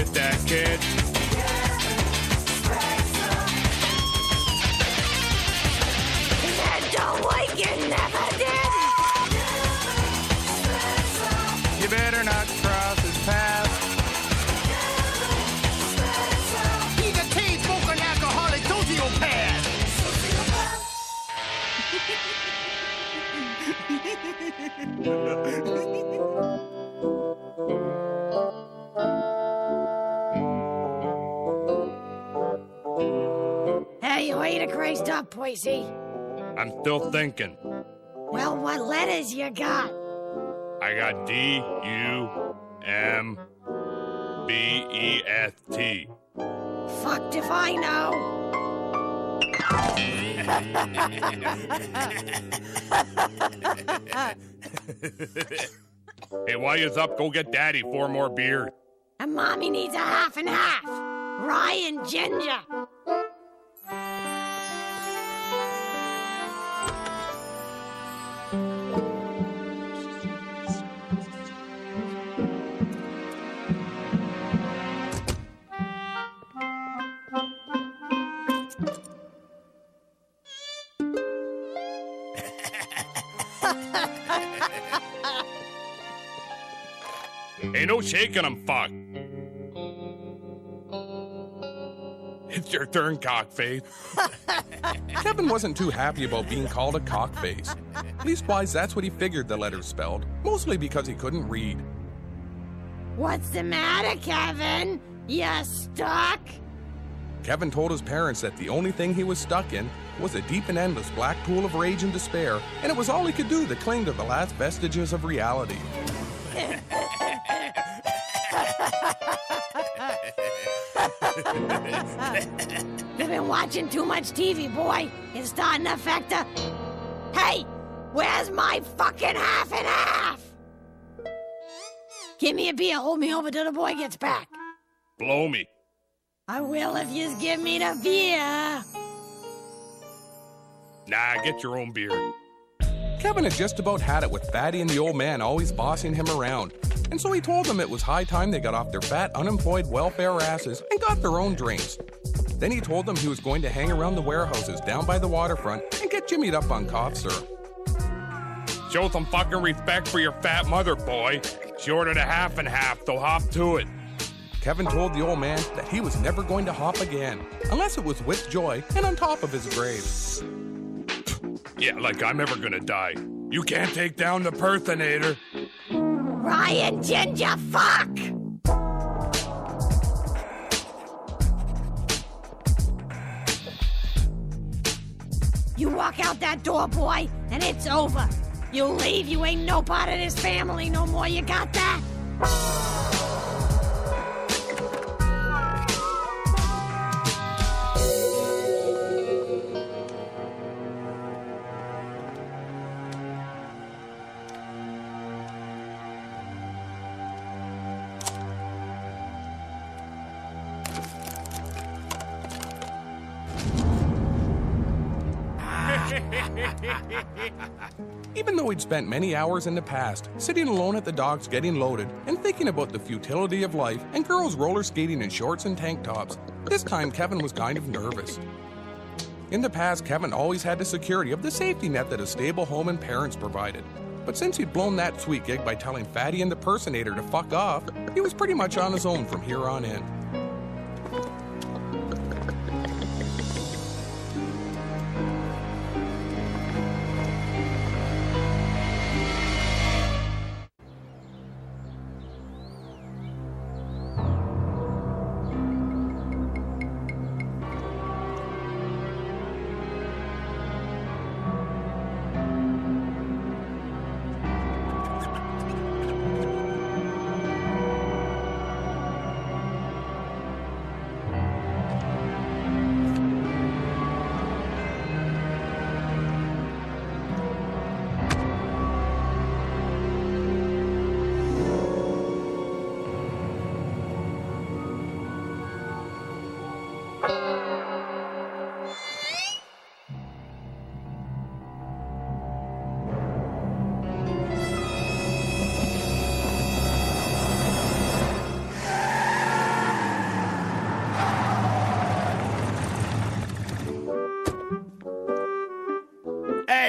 get that, kid? Don't like you never did. You better not cross his path. He's a chain-smoking alcoholic sociopath. Hey, you ain't a crazed up, Poisey. I'm still thinking. Well, what letters you got? I got D-U-M-B-E-S-T. Fucked if I know. Hey, while you's up, go get Daddy 4 more beers. And Mommy needs a half and half. Rye and ginger. Ain't no shaking 'em, fuck. It's your turn, cockface. Kevin wasn't too happy about being called a cockface. Leastwise, that's what he figured the letters spelled, mostly because he couldn't read. What's the matter, Kevin? You stuck? Kevin told his parents that the only thing he was stuck in was a deep and endless black pool of rage and despair, and it was all he could do to cling to the last vestiges of reality. You've been watching too much TV, boy. It's starting to affect her. Hey, where's my fucking half and half? Give me a beer, hold me over till the boy gets back. Blow me. I will if you give me the beer. Nah, get your own beer. Kevin had just about had it with Fatty and the old man always bossing him around, and so he told them it was high time they got off their fat, unemployed welfare asses and got their own drinks. Then he told them he was going to hang around the warehouses down by the waterfront and get jimmied up on cough syrup. Show some fucking respect for your fat mother, boy. She ordered a half and half, so hop to it. Kevin told the old man that he was never going to hop again, unless it was with joy and on top of his grave. Yeah, like I'm ever gonna die. You can't take down the personator. Ryan Ginger, fuck! You walk out that door, boy, and it's over. You leave, you ain't no part of this family no more, you got that? Even though he'd spent many hours in the past sitting alone at the docks getting loaded and thinking about the futility of life and girls roller skating in shorts and tank tops, this time Kevin was kind of nervous. In the past, Kevin always had the security of the safety net that a stable home and parents provided. But since he'd blown that sweet gig by telling Fatty and the personator to fuck off, he was pretty much on his own from here on in.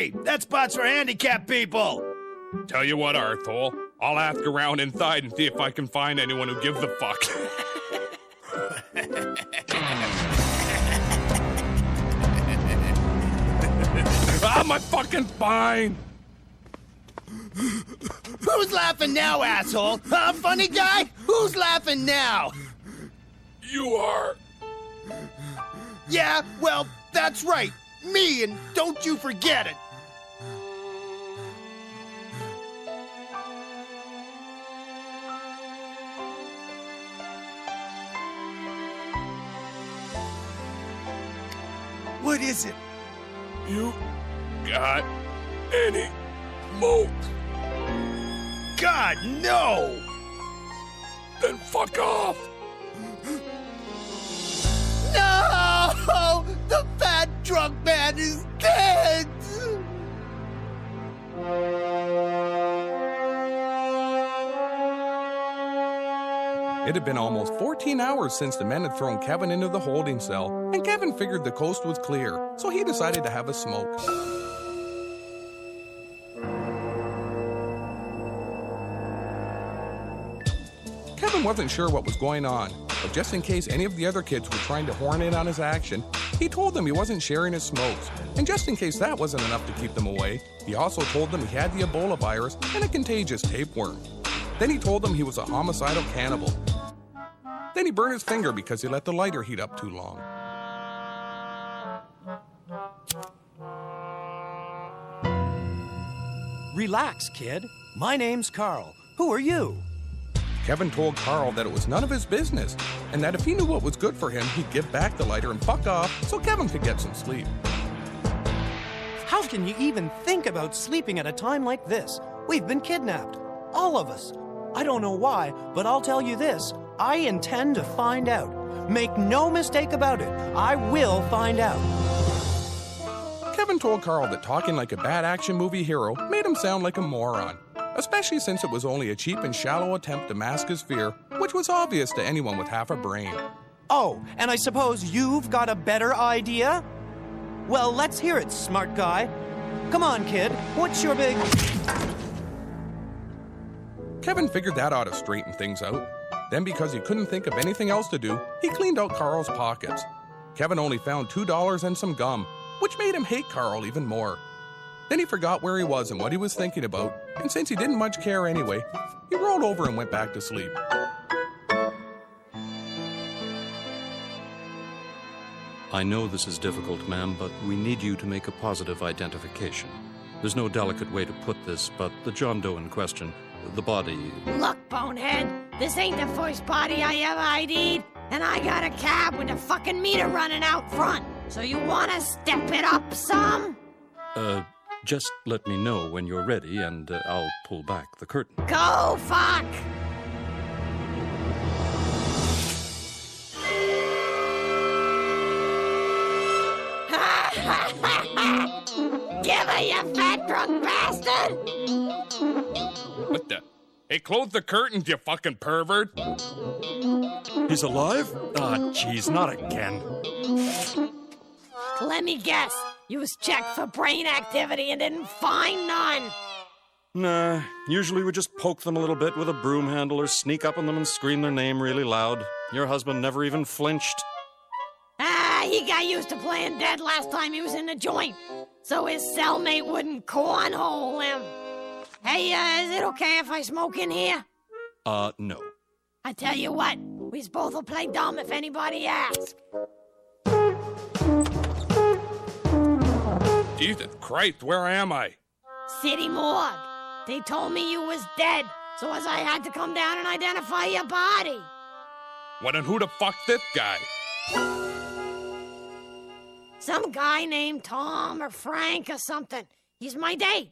Hey, that spot's for handicapped people. Tell you what, Arthur, I'll ask around inside and see if I can find anyone who gives a fuck. Ah, my fucking spine! Who's laughing now, asshole? Huh, funny guy? Who's laughing now? You are. Yeah, well, that's right. Me, and don't you forget it. What is it? You got any smokes? God, no! Then fuck off! No! The fat drunk man is dead! It had been almost 14 hours since the men had thrown Kevin into the holding cell, and Kevin figured the coast was clear, so he decided to have a smoke. Kevin wasn't sure what was going on, but just in case any of the other kids were trying to horn in on his action, he told them he wasn't sharing his smokes. And just in case that wasn't enough to keep them away, he also told them he had the Ebola virus and a contagious tapeworm. Then he told them he was a homicidal cannibal. Then he burned his finger because he let the lighter heat up too long. Relax, kid. My name's Carl. Who are you? Kevin told Carl that it was none of his business, and that if he knew what was good for him, he'd give back the lighter and fuck off so Kevin could get some sleep. How can you even think about sleeping at a time like this? We've been kidnapped. All of us. I don't know why, but I'll tell you this. I intend to find out. Make no mistake about it. I will find out. Kevin told Carl that talking like a bad action movie hero made him sound like a moron, especially since it was only a cheap and shallow attempt to mask his fear, which was obvious to anyone with half a brain. Oh, and I suppose you've got a better idea? Well, let's hear it, smart guy. Come on, kid. What's your big... Kevin figured that ought to straighten things out. Then, because he couldn't think of anything else to do, he cleaned out Carl's pockets. Kevin only found $2 and some gum, which made him hate Carl even more. Then he forgot where he was and what he was thinking about, and since he didn't much care anyway, he rolled over and went back to sleep. I know this is difficult, ma'am, but we need you to make a positive identification. There's no delicate way to put this, but the John Doe in question, the body... Look, bonehead, this ain't the first body I ever ID'd, and I got a cab with a fucking meter running out front. So you wanna step it up some? Just let me know when you're ready, and I'll pull back the curtain. Go fuck! Give her, you fat drunk bastard! What the? Hey, close the curtains, you fucking pervert! He's alive? Ah, jeez, not again. Let me guess. You was checked for brain activity and didn't find none. Nah, usually we just poke them a little bit with a broom handle or sneak up on them and scream their name really loud. Your husband never even flinched. He got used to playing dead last time he was in the joint, so his cellmate wouldn't cornhole him. Hey, is it okay if I smoke in here? No. I tell you what, we both will play dumb if anybody asks. Jesus Christ, where am I? City morgue. They told me you was dead, so as I had to come down and identify your body. What and who the fuck's this guy? Some guy named Tom or Frank or something. He's my date.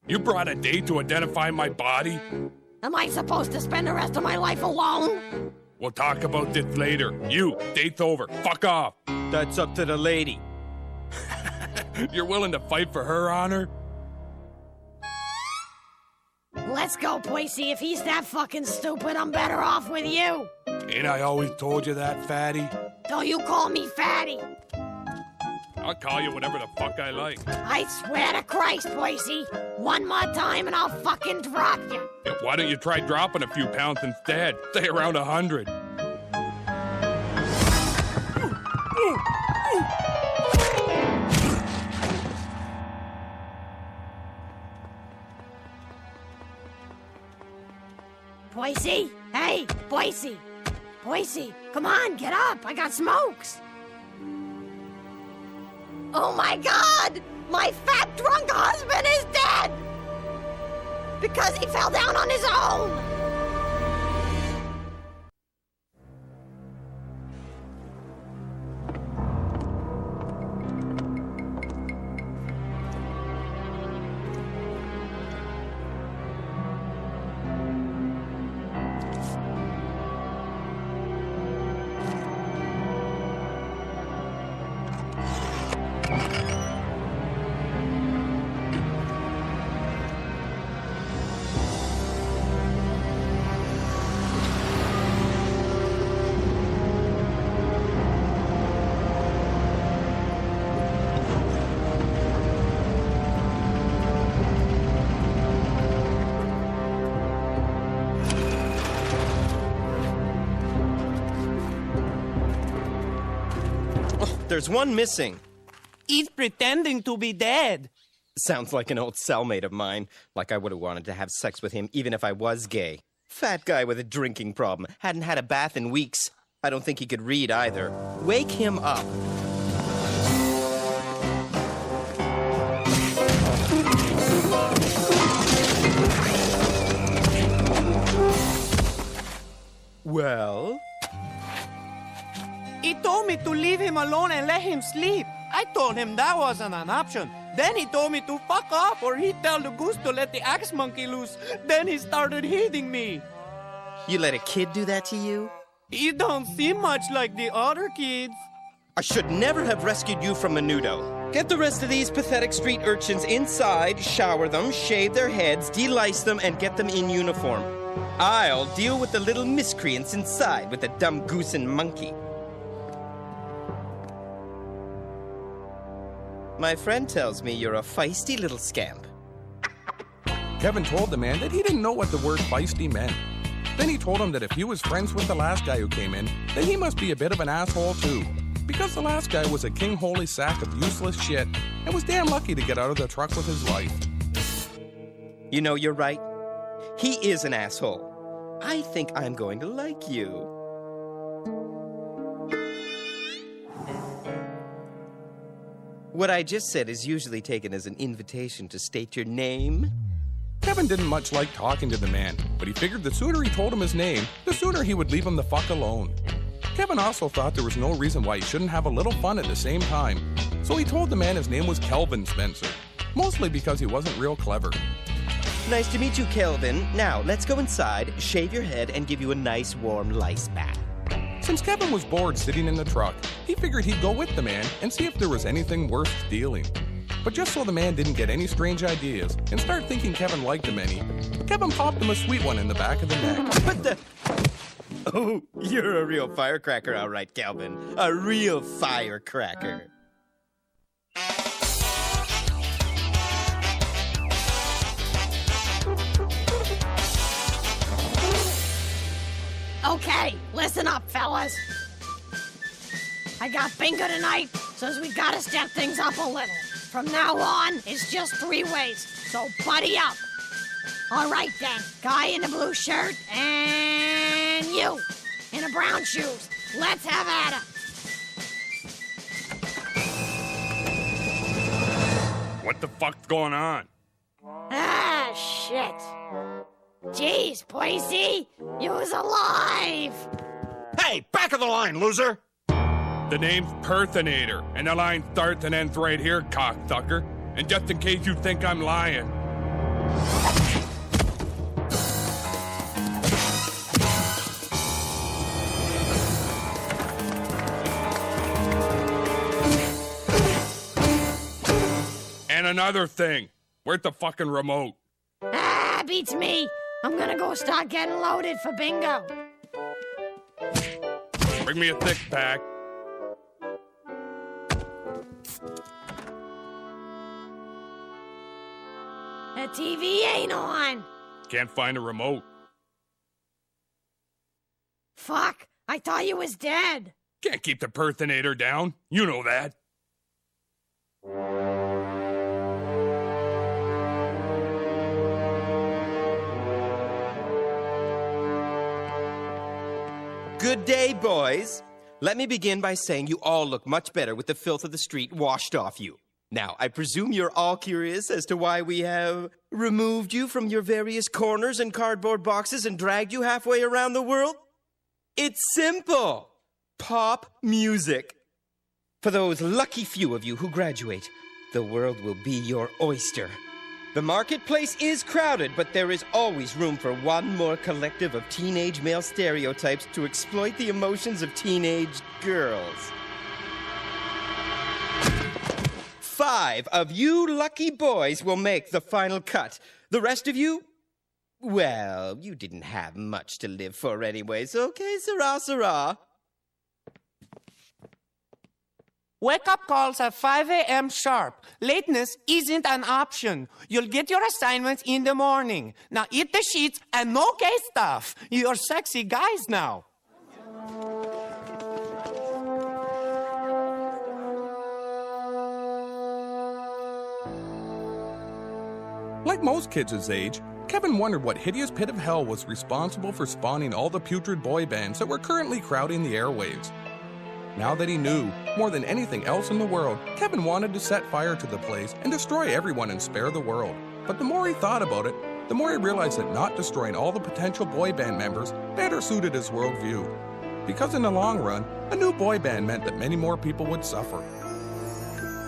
You brought a date to identify my body? Am I supposed to spend the rest of my life alone? We'll talk about this later. You, date's over. Fuck off. That's up to the lady. You're willing to fight for her honor? Let's go, Poisey. If he's that fucking stupid, I'm better off with you. Ain't I always told you that, fatty? Don't you call me fatty. I'll call you whatever the fuck I like. I swear to Christ, Boise. One more time and I'll fucking drop you. Yeah, why don't you try dropping a few pounds instead? Stay around 100. Boise? Hey, Boise. Boise, come on, get up. I got smokes. Oh my God! My fat drunk husband is dead! Because he fell down on his own! There's one missing. He's pretending to be dead. Sounds like an old cellmate of mine. Like I would have wanted to have sex with him even if I was gay. Fat guy with a drinking problem. Hadn't had a bath in weeks. I don't think he could read either. Wake him up. Well? He told me to leave him alone and let him sleep. I told him that wasn't an option. Then he told me to fuck off or he'd tell the goose to let the axe monkey loose. Then he started hitting me. You let a kid do that to you? He don't seem much like the other kids. I should never have rescued you from Menudo. Get the rest of these pathetic street urchins inside, shower them, shave their heads, delice them, and get them in uniform. I'll deal with the little miscreants inside with the dumb goose and monkey. My friend tells me you're a feisty little scamp. Kevin told the man that he didn't know what the word feisty meant. Then he told him that if he was friends with the last guy who came in, then he must be a bit of an asshole too. Because the last guy was a king-holy sack of useless shit and was damn lucky to get out of the truck with his life. You know, you're right. He is an asshole. I think I'm going to like you. What I just said is usually taken as an invitation to state your name. Kevin didn't much like talking to the man, but he figured the sooner he told him his name, the sooner he would leave him the fuck alone. Kevin also thought there was no reason why he shouldn't have a little fun at the same time, so he told the man his name was Kelvin Spencer, mostly because he wasn't real clever. Nice to meet you, Kelvin. Now, let's go inside, shave your head, and give you a nice warm lice bath. Since Kevin was bored sitting in the truck, he figured he'd go with the man and see if there was anything worth stealing. But just so the man didn't get any strange ideas and start thinking Kevin liked him any, Kevin popped him a sweet one in the back of the neck. What the? Oh, you're a real firecracker, all right, Kelvin. A real firecracker. Okay, listen up, fellas. I got bingo tonight, so we gotta step things up a little. From now on, it's just 3 ways, so buddy up. All right then, guy in the blue shirt and you in the brown shoes. Let's have at it. What the fuck's going on? Ah, shit. Jeez, Boise, you was alive. Hey, back of the line, loser! The name's Perthinator, and the line starts and ends right here, cocksucker. And just in case you think I'm lying. And another thing, where's the fucking remote? Ah, beats me. I'm gonna go start getting loaded for bingo. Bring me a six-pack. The TV ain't on. Can't find a remote. Fuck, I thought you was dead. Can't keep the Perthinator down. You know that. Good day, boys. Let me begin by saying you all look much better with the filth of the street washed off you. Now, I presume you're all curious as to why we have removed you from your various corners and cardboard boxes and dragged you halfway around the world? It's simple. Pop music. For those lucky few of you who graduate, the world will be your oyster. The marketplace is crowded, but there is always room for one more collective of teenage male stereotypes to exploit the emotions of teenage girls. 5 of you lucky boys will make the final cut. The rest of you, well, you didn't have much to live for anyways, okay, sirrah, sirrah? Wake-up calls at 5 a.m. sharp. Lateness isn't an option. You'll get your assignments in the morning. Now eat the sheets and no gay stuff. You're sexy guys now. Like most kids his age, Kevin wondered what hideous pit of hell was responsible for spawning all the putrid boy bands that were currently crowding the airwaves. Now that he knew, more than anything else in the world, Kevin wanted to set fire to the place and destroy everyone and spare the world. But the more he thought about it, the more he realized that not destroying all the potential boy band members better suited his worldview. Because in the long run, a new boy band meant that many more people would suffer.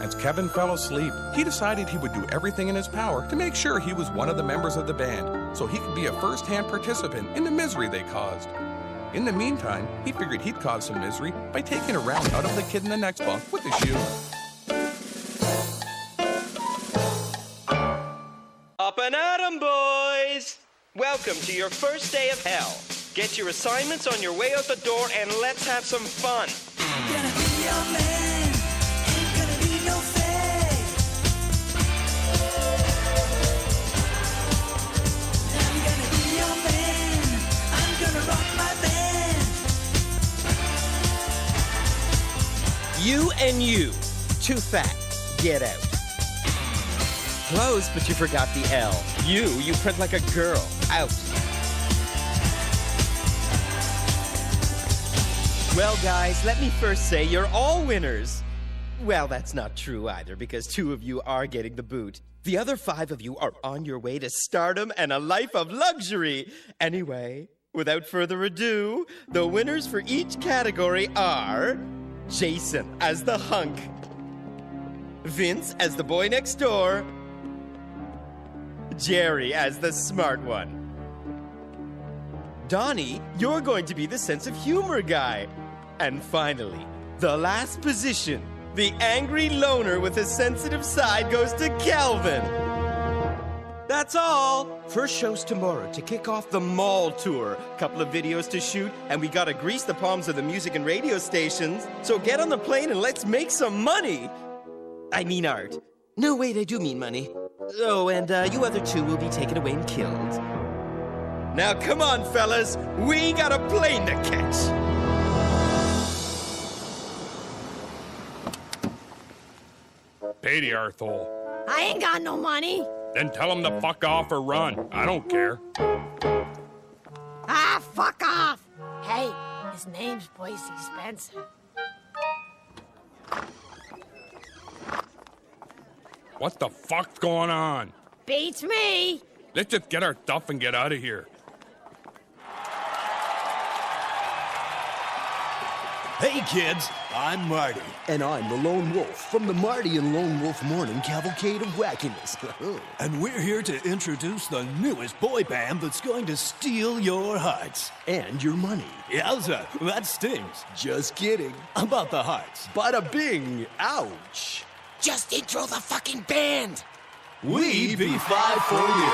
As Kevin fell asleep, he decided he would do everything in his power to make sure he was one of the members of the band, so he could be a first-hand participant in the misery they caused. In the meantime, he figured he'd cause some misery by taking a round out of the kid in the next bunk with his shoe. Up and at 'em, boys! Welcome to your first day of hell. Get your assignments on your way out the door and let's have some fun. I'm gonna be your man, ain't gonna be no fake. I'm gonna be your man, I'm gonna rock my band. You and you, too fat, get out. Close, but you forgot the L. You print like a girl, out. Well, guys, let me first say you're all winners. Well, that's not true either, because 2 of you are getting the boot. The other 5 of you are on your way to stardom and a life of luxury. Anyway, without further ado, the winners for each category are Jason as the hunk, Vince as the boy next door, Jerry as the smart one. Donnie, you're going to be the sense of humor guy. And finally, the last position, the angry loner with a sensitive side, goes to Calvin. That's all. First show's tomorrow to kick off the mall tour. Couple of videos to shoot, and we gotta grease the palms of the music and radio stations. So get on the plane and let's make some money. I mean art. No, wait, I do mean money. Oh, and you other 2 will be taken away and killed. Now come on, fellas. We got a plane to catch. Pay the arsehole. I ain't got no money. Then tell him to fuck off or run. I don't care. Ah, fuck off. Hey, his name's Boise Spencer. What the fuck's going on? Beats me. Let's just get our stuff and get out of here. Hey kids, I'm Marty. And I'm the Lone Wolf from the Marty and Lone Wolf Morning Cavalcade of Wackiness. And we're here to introduce the newest boy band that's going to steal your hearts. And your money. Yowza, that stings. Just kidding. About the hearts. Bada bing, ouch. Just intro the fucking band. We be 5 for you.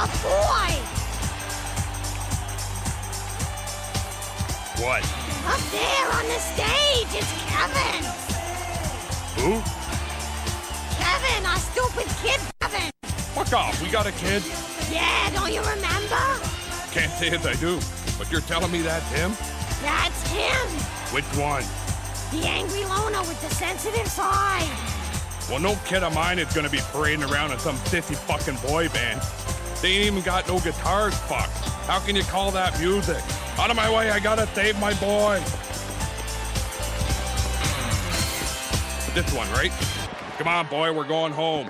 a boy! What? Up there on the stage, it's Kevin! Who? Kevin, our stupid kid Kevin! Fuck off, we got a kid? Yeah, don't you remember? Can't say as I do, but you're telling me that's him? That's him! Which one? The angry loner with the sensitive side. Well, no kid of mine is gonna be parading around in some sissy fucking boy band. They ain't even got no guitars, fuck. How can you call that music? Out of my way, I gotta save my boy. This one, right? Come on, boy, we're going home.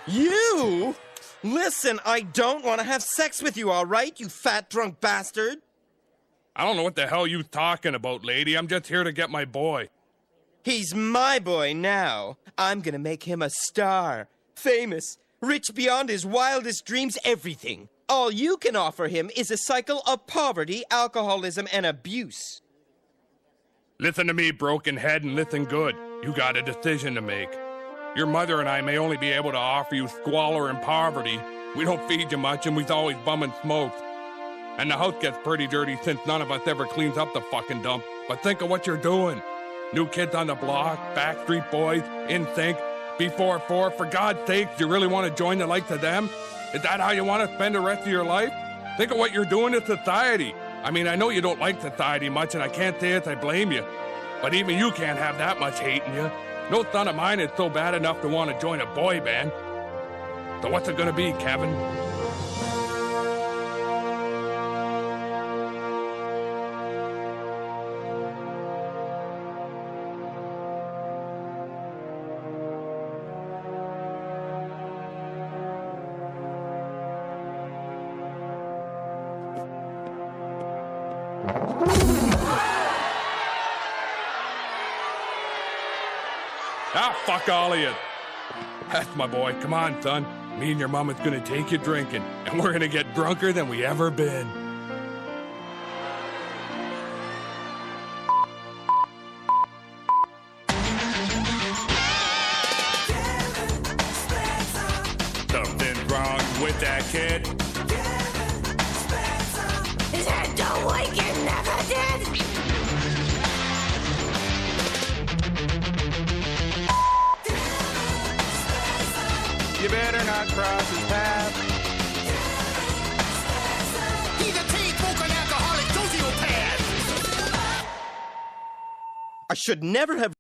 You? Listen, I don't want to have sex with you, all right, you fat drunk bastard? I don't know what the hell you talking about, lady. I'm just here to get my boy. He's my boy now. I'm gonna make him a star. Famous. Rich beyond his wildest dreams, everything. All you can offer him is a cycle of poverty, alcoholism, and abuse. Listen to me, broken head, and listen good. You got a decision to make. Your mother and I may only be able to offer you squalor and poverty. We don't feed you much, and we's always bumming smokes. And the house gets pretty dirty since none of us ever cleans up the fucking dump. But think of what you're doing. New kids on the block, Backstreet Boys, NSYNC, B44. For God's sake, do you really want to join the likes of them? Is that how you want to spend the rest of your life? Think of what you're doing to society. I mean, I know you don't like society much, and I can't say as I blame you. But even you can't have that much hate in you. No son of mine is so bad enough to want to join a boy band. So what's it gonna be, Kevin? Ah, fuck all of you. That's my boy. Come on, son. Me and your mama's gonna take you drinking, and we're gonna get drunker than we ever been. Something's wrong with that kid. Is that the way you never did? You better not cross his path. He's a tea-smoking alcoholic sociopath. I should never have